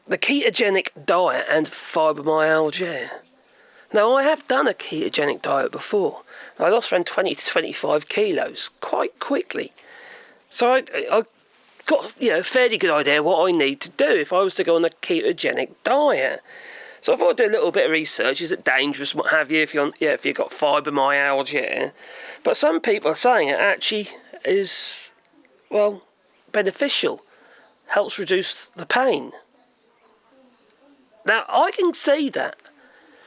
the ketogenic diet and fibromyalgia. Now, I have done a ketogenic diet before. I lost around 20 to 25 kilos quite quickly. So I got a fairly good idea what I need to do if I was to go on a ketogenic diet. So I thought I'd do a little bit of research. Is it dangerous, what have you, if you've got fibromyalgia? But some people are saying it actually is, well, beneficial. Helps reduce the pain. Now, I can see that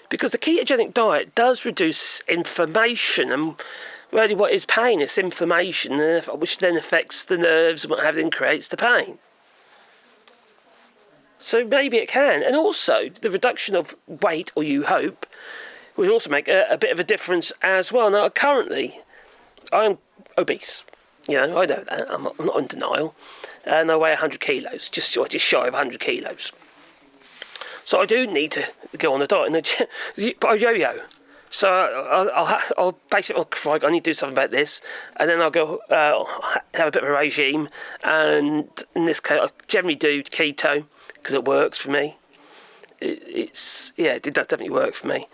because the ketogenic diet does reduce inflammation, and really what is pain? It's inflammation, which then affects the nerves and what have you, and creates the pain. So maybe it can. And also, the reduction of weight, or you hope, will also make a bit of a difference as well. Now, currently, I'm obese. I know that. I'm not in denial. And I weigh 100 kilos, just shy of 100 kilos. So I do need to go on a diet. But I yo-yo. So I'll basically, I need to do something about this. And then I'll go have a bit of a regime. And in this case, I generally do keto because it works for me. It does definitely work for me.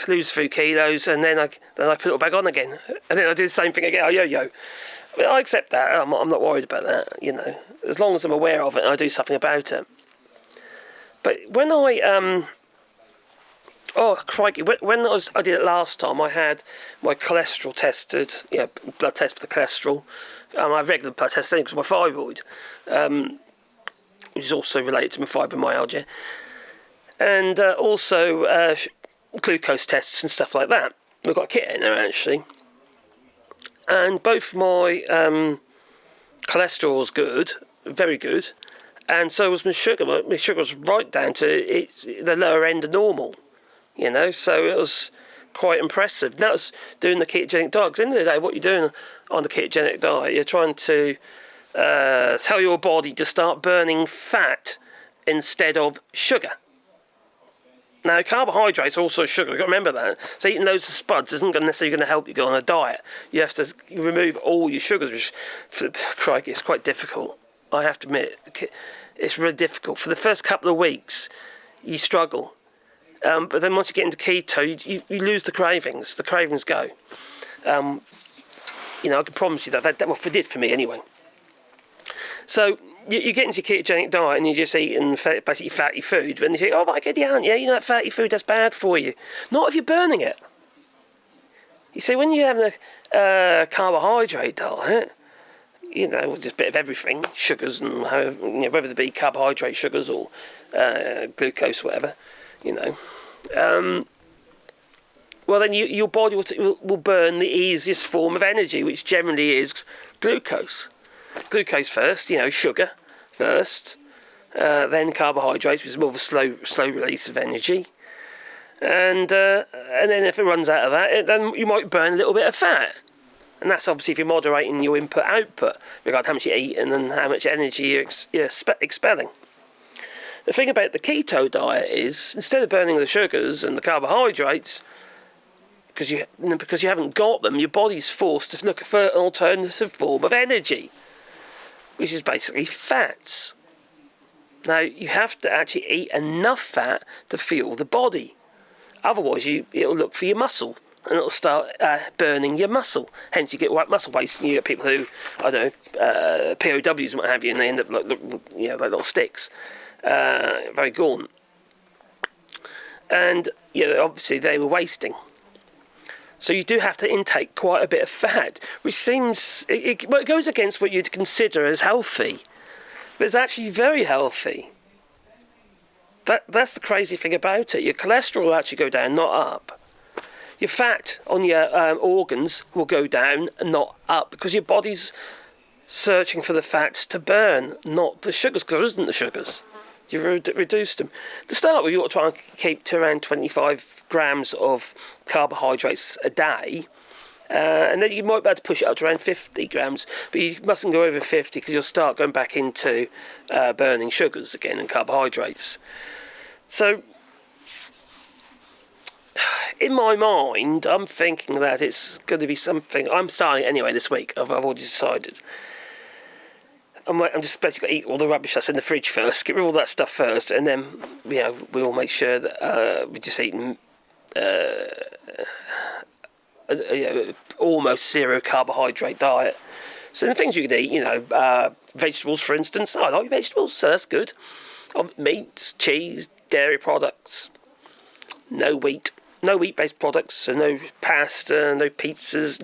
Lose a few kilos, and then I put it all back on again. And then I do the same thing again. I yo-yo. I accept that. I'm not worried about that, as long as I'm aware of it and I do something about it. But when I when I did it last time, I had my cholesterol tested, blood test for the cholesterol. I have regular blood tests because of my thyroid, which is also related to my fibromyalgia, and also glucose tests and stuff like that. We've got a kit in there actually. And both my cholesterol was good, very good, and so was my sugar. My sugar was right down to the lower end of normal, so it was quite impressive. And that was doing the ketogenic diet. Because at the end of the day, what you're doing on the ketogenic diet, you're trying to tell your body to start burning fat instead of sugar. Now, carbohydrates are also sugar. You've got to remember that. So eating loads of spuds isn't necessarily going to help you go on a diet. You have to remove all your sugars, which, crikey, it's quite difficult. I have to admit, it's really difficult. For the first couple of weeks, you struggle. But then once you get into keto, you lose the cravings. The cravings go. I can promise you that it did for me anyway. So you get into your ketogenic diet and you're just eating basically fatty food. And you think, oh my God, that fatty food, that's bad for you. Not if you're burning it. You see, when you're having a carbohydrate diet, just a bit of everything, sugars and whether they be carbohydrate sugars or glucose, whatever, well then your body will burn the easiest form of energy, which generally is glucose. Glucose first, sugar first, then carbohydrates, which is more of a slow release of energy, and then if it runs out of that, then you might burn a little bit of fat, and that's obviously if you're moderating your input-output regarding how much you eat and then how much energy you're expelling. The thing about the keto diet is, instead of burning the sugars and the carbohydrates, because you haven't got them, your body's forced to look for an alternative form of energy, which is basically fats. Now, you have to actually eat enough fat to fuel the body. Otherwise, it'll look for your muscle, and it'll start burning your muscle. Hence, you get white muscle waste, and you get people who, POWs and what have you, and they end up like little sticks, very gaunt. And, obviously they were wasting. So you do have to intake quite a bit of fat, which seems, it goes against what you'd consider as healthy, but it's actually very healthy. That's the crazy thing about it. Your cholesterol will actually go down, not up. Your fat on your organs will go down, not up, because your body's searching for the fats to burn, not the sugars, because there isn't the sugars. You reduce them. To start with, you ought to try and keep to around 25 grams of carbohydrates a day. And then you might be able to push it up to around 50 grams. But you mustn't go over 50 because you'll start going back into burning sugars again and carbohydrates. So, in my mind, I'm thinking that it's going to be something. I'm starting anyway this week. I've already decided. I'm just basically going to eat all the rubbish that's in the fridge first, get rid of all that stuff first, and then, we'll make sure that we're just eating almost zero carbohydrate diet. So the things you can eat, vegetables, for instance. I like vegetables, so that's good. Meats, cheese, dairy products. No wheat-based products, so no pasta, no pizzas,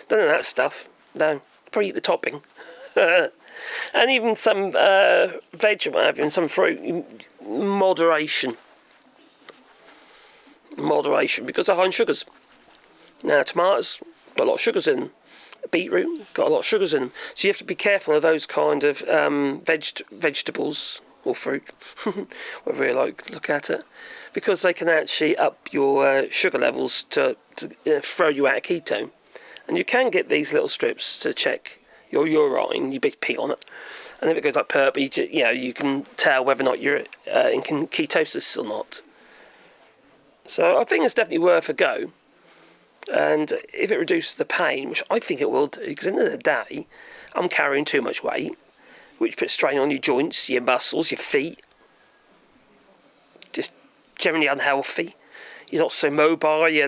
none of that stuff. No, probably eat the topping. And even some veg or whatever, and some fruit. Moderation, because they're high in sugars. Now, tomatoes got a lot of sugars in them. Beetroot got a lot of sugars in them. So you have to be careful of those kind of vegetables or fruit, whatever you like to look at it, because they can actually up your sugar levels to throw you out of ketone. And you can get these little strips to check your urine. You basically pee on it, and if it goes like purple, you can tell whether or not you're in ketosis or not. So I think it's definitely worth a go. And if it reduces the pain, which I think it will do, because at the end of the day, I'm carrying too much weight, which puts strain on your joints, your muscles, your feet. Just generally unhealthy. You're not so mobile, you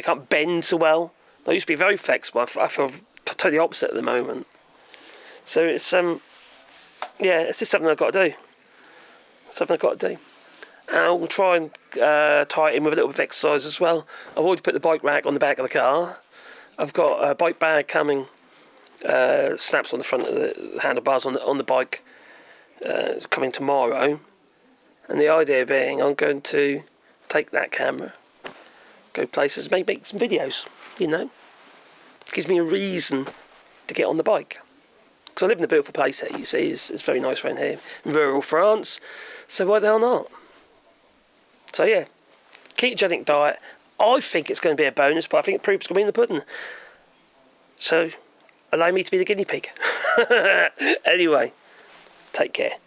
can't bend so well. I used to be very flexible. I feel totally opposite at the moment. So it's it's just something I've got to do. I'll try and tie it in with a little bit of exercise as well. I've already put the bike rack on the back of the car. I've got a bike bag coming, snaps on the front of the handlebars on the bike, coming tomorrow. And the idea being, I'm going to take that camera, go places, maybe make some videos. It gives me a reason to get on the bike. Because I live in a beautiful place here, you see. It's very nice around here, in rural France. So why the hell not? So yeah, ketogenic diet. I think it's going to be a bonus, but I think the proof's going to be in the pudding. So allow me to be the guinea pig. Anyway, take care.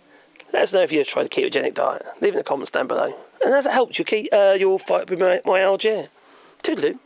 Let us know if you've tried the ketogenic diet. Leave it in the comments down below. And has it helped your fibromyalgia? Toodaloo.